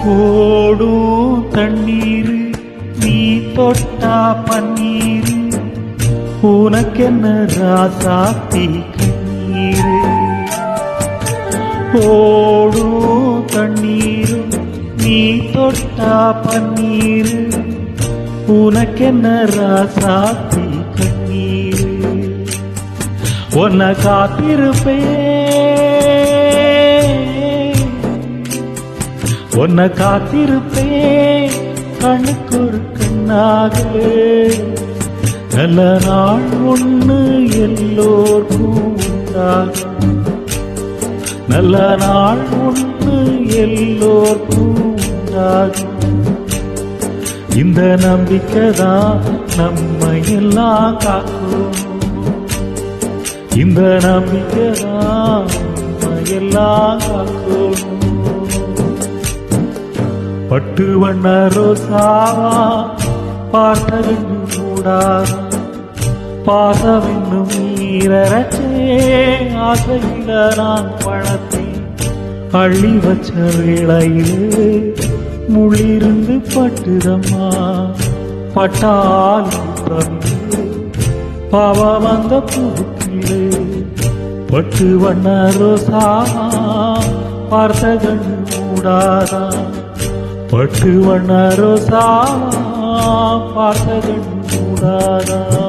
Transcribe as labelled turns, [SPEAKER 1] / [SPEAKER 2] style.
[SPEAKER 1] ஓடும் தண்ணீர் நீ தொட்டா பன்னீர் உனக்கென்ன ராசாத்தி கண்ணீர். ஓடும் தண்ணீர் நீ தொட்டா பன்னீர் உனக்கென்ன ராசாத்தி கண்ணீர். உன்னை உன்னை காத்திருப்பேன் கண்ணுக்கு ஒரு கண்ணாக. நல்ல நாள் ஒன்று எல்லோர்க்கும் உண்டாகும், நல்ல நாள் ஒன்று எல்லோர்க்கும் உண்டாகும். இந்த நம்பிக்கைதான் நம்மை எல்லாம் காக்கும், இந்த நம்பிக்கைதான் நம்மை எல்லாம் காக்கும். பட்டு வண்ண ரோசாவா பார்த்தவென்னு மூடாத பாசவென்னும் நீரச்சே ஆசையில நான் பழத்தை அள்ளி வச்ச வேளையிலே முள்ளிருந்து பட்டுதம்மா. பட்டால் பாவ வந்த புதுக்கிலே பட்டு வண்ண ரோசாவா பார்த்த கண்ணு மூடாதா. பட்டு வண்ண ரோசாவா பார்த்த கண்ணு மூடாதா.